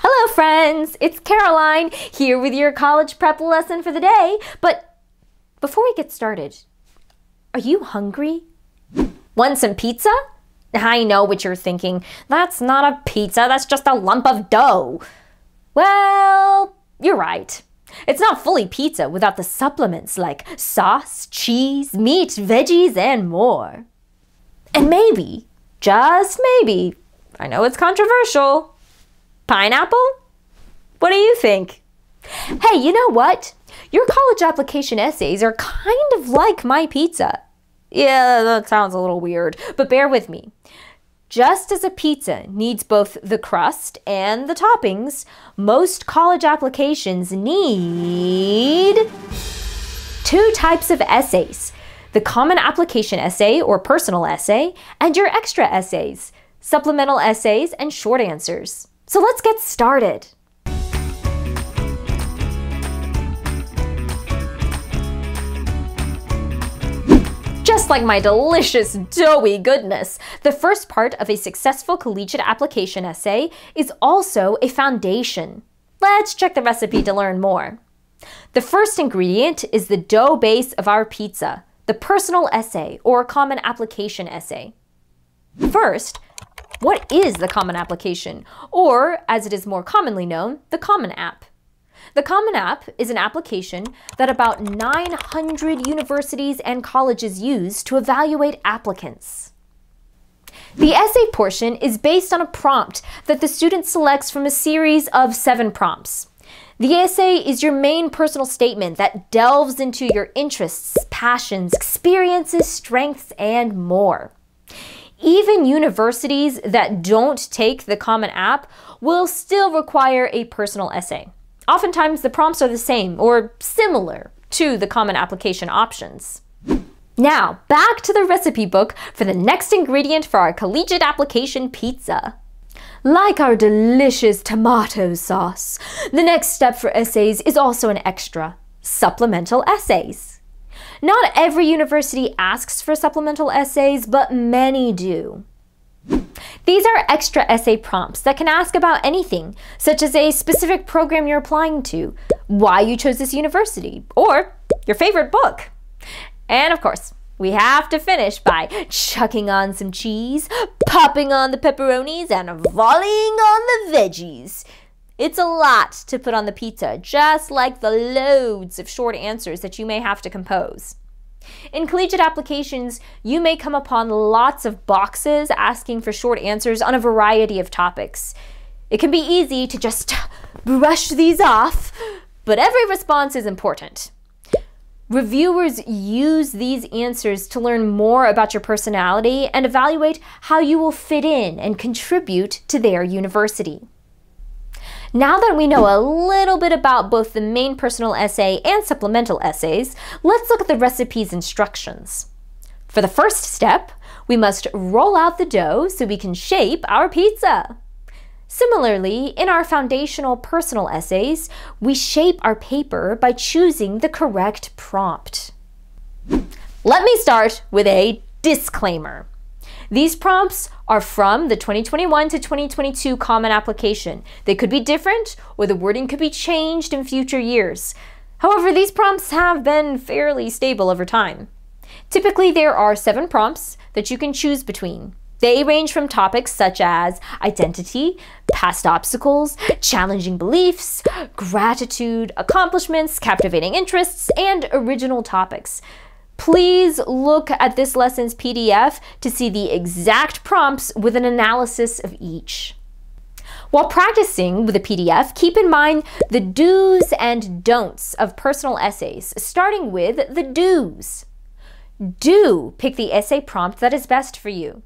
Hello friends, it's Caroline here with your college prep lesson for the day. But before we get started, are you hungry? Want some pizza? I know what you're thinking. That's not a pizza, that's just a lump of dough. Well, you're right. It's not fully pizza without the supplements like sauce, cheese, meat, veggies, and more. And maybe, just maybe, I know it's controversial, pineapple? What do you think? Hey, you know what? Your college application essays are kind of like my pizza. Yeah, that sounds a little weird, but bear with me. Just as a pizza needs both the crust and the toppings, most college applications need two types of essays: the common application essay or personal essay, and your extra essays, supplemental essays, and short answers. So let's get started. Just like my delicious doughy goodness, the first part of a successful collegiate application essay is also a foundation. Let's check the recipe to learn more. The first ingredient is the dough base of our pizza, the personal essay or common application essay. First, what is the Common Application, or as it is more commonly known, the Common App? The Common App is an application that about 900 universities and colleges use to evaluate applicants. The essay portion is based on a prompt that the student selects from a series of 7 prompts. The essay is your main personal statement that delves into your interests, passions, experiences, strengths, and more. Even universities that don't take the Common App will still require a personal essay. Oftentimes, the prompts are the same or similar to the Common Application options. Now, back to the recipe book for the next ingredient for our collegiate application pizza. Like our delicious tomato sauce, the next step for essays is also an extra: supplemental essays. Not every university asks for supplemental essays, but many do. These are extra essay prompts that can ask about anything, such as a specific program you're applying to, why you chose this university, or your favorite book. And of course, we have to finish by chucking on some cheese, popping on the pepperonis, and volleying on the veggies. It's a lot to put on the pizza, just like the loads of short answers that you may have to compose. In collegiate applications, you may come upon lots of boxes asking for short answers on a variety of topics. It can be easy to just brush these off, but every response is important. Reviewers use these answers to learn more about your personality and evaluate how you will fit in and contribute to their university. Now that we know a little bit about both the main personal essay and supplemental essays, let's look at the recipe's instructions. For the first step, we must roll out the dough so we can shape our pizza. Similarly, in our foundational personal essays, we shape our paper by choosing the correct prompt. Let me start with a disclaimer. These prompts are from the 2021 to 2022 Common Application. They could be different, or the wording could be changed in future years. However, these prompts have been fairly stable over time. Typically, there are 7 prompts that you can choose between. They range from topics such as identity, past obstacles, challenging beliefs, gratitude, accomplishments, captivating interests, and original topics. Please look at this lesson's PDF to see the exact prompts with an analysis of each. While practicing with the PDF, keep in mind the do's and don'ts of personal essays, starting with the do's. Do pick the essay prompt that is best for you.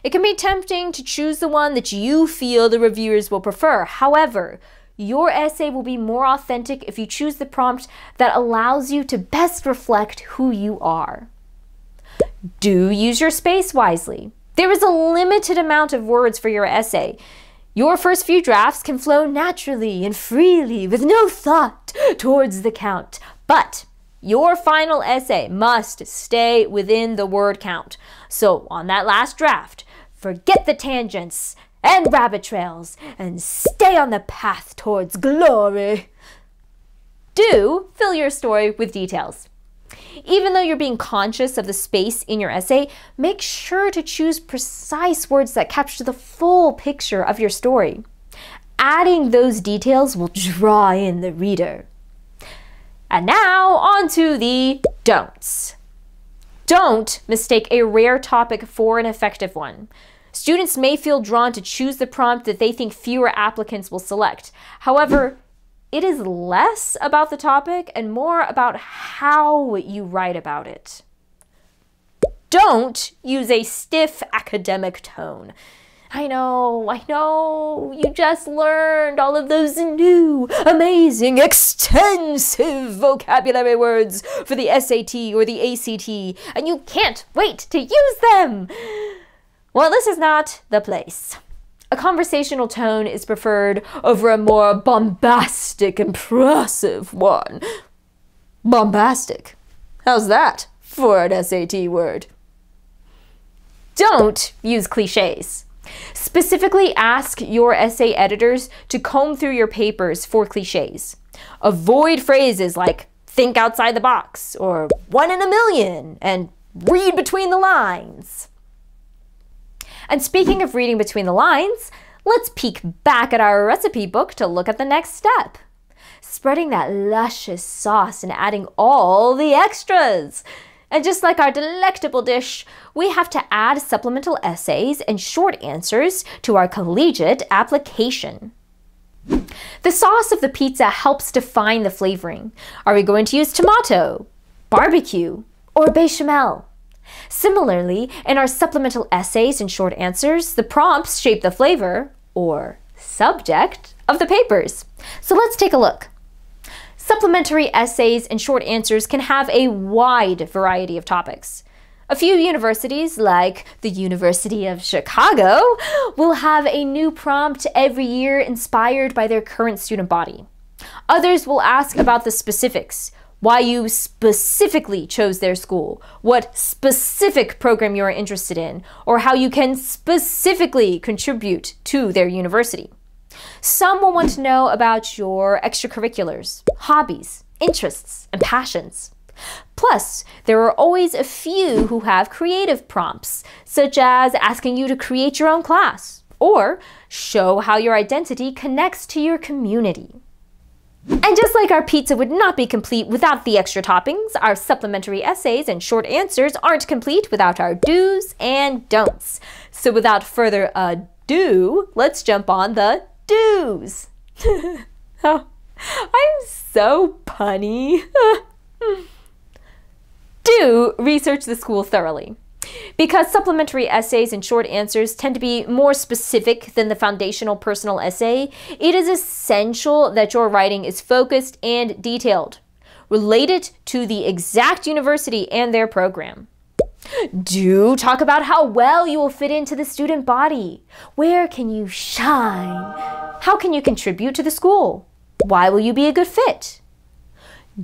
It can be tempting to choose the one that you feel the reviewers will prefer. However, your essay will be more authentic if you choose the prompt that allows you to best reflect who you are. Do use your space wisely. There is a limited amount of words for your essay. Your first few drafts can flow naturally and freely with no thought towards the count. But your final essay must stay within the word count. So on that last draft, forget the tangents and rabbit trails and stay on the path towards glory. Do fill your story with details. Even though you're being conscious of the space in your essay, make sure to choose precise words that capture the full picture of your story. Adding those details will draw in the reader. And now on to the don'ts. Don't mistake a rare topic for an effective one. Students may feel drawn to choose the prompt that they think fewer applicants will select. However, it is less about the topic and more about how you write about it. Don't use a stiff academic tone. I know, you just learned all of those new, amazing, extensive vocabulary words for the SAT or the ACT, and you can't wait to use them. Well, this is not the place. A conversational tone is preferred over a more bombastic, impressive one. Bombastic. How's that for an SAT word? Don't use cliches. Specifically ask your essay editors to comb through your papers for cliches. Avoid phrases like think outside the box or 1 in a million and read between the lines. And speaking of reading between the lines, let's peek back at our recipe book to look at the next step. Spreading that luscious sauce and adding all the extras. And just like our delectable dish, we have to add supplemental essays and short answers to our collegiate application. The sauce of the pizza helps define the flavoring. Are we going to use tomato, barbecue, or bechamel? Similarly, in our supplemental essays and short answers, the prompts shape the flavor, or subject, of the papers. So let's take a look. Supplementary essays and short answers can have a wide variety of topics. A few universities, like the University of Chicago, will have a new prompt every year inspired by their current student body. Others will ask about the specifics, why you specifically chose their school, what specific program you are interested in, or how you can specifically contribute to their university. Some will want to know about your extracurriculars, hobbies, interests, and passions. Plus, there are always a few who have creative prompts, such as asking you to create your own class, or show how your identity connects to your community. And just like our pizza would not be complete without the extra toppings, our supplementary essays and short answers aren't complete without our do's and don'ts. So without further ado, let's jump on the do's. Oh, I'm so punny. Do research the school thoroughly. Because supplementary essays and short answers tend to be more specific than the foundational personal essay, it is essential that your writing is focused and detailed. Relate it to the exact university and their program. Do talk about how well you will fit into the student body. Where can you shine? How can you contribute to the school? Why will you be a good fit?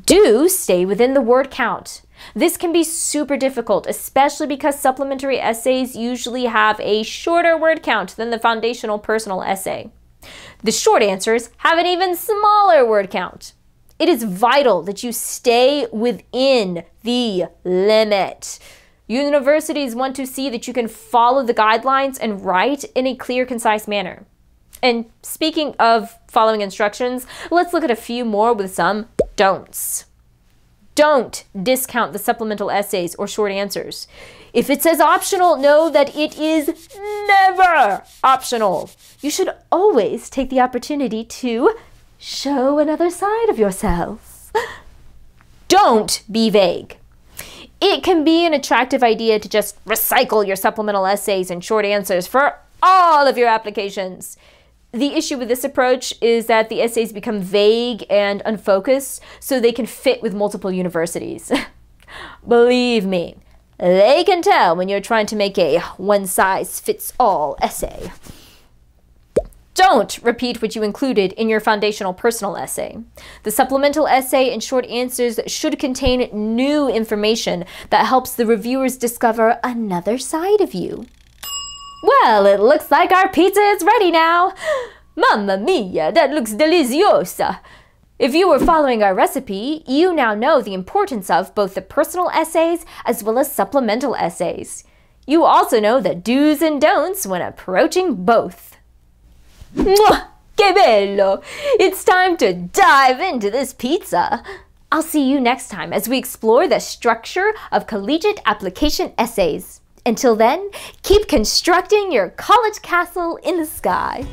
Do stay within the word count. This can be super difficult, especially because supplementary essays usually have a shorter word count than the foundational personal essay. The short answers have an even smaller word count. It is vital that you stay within the limit. Universities want to see that you can follow the guidelines and write in a clear, concise manner. And speaking of following instructions, let's look at a few more with some don'ts. Don't discount the supplemental essays or short answers. If it says optional, know that it is never optional. You should always take the opportunity to show another side of yourself. Don't be vague. It can be an attractive idea to just recycle your supplemental essays and short answers for all of your applications. The issue with this approach is that the essays become vague and unfocused, so they can fit with multiple universities. Believe me, they can tell when you're trying to make a one-size-fits-all essay. Don't repeat what you included in your foundational personal essay. The supplemental essay and short answers should contain new information that helps the reviewers discover another side of you. Well, it looks like our pizza is ready now. Mamma mia, that looks deliciosa. If you were following our recipe, you now know the importance of both the personal essays as well as supplemental essays. You also know the do's and don'ts when approaching both. Mwah! Que bello! It's time to dive into this pizza. I'll see you next time as we explore the structure of collegiate application essays. Until then, keep constructing your college castle in the sky.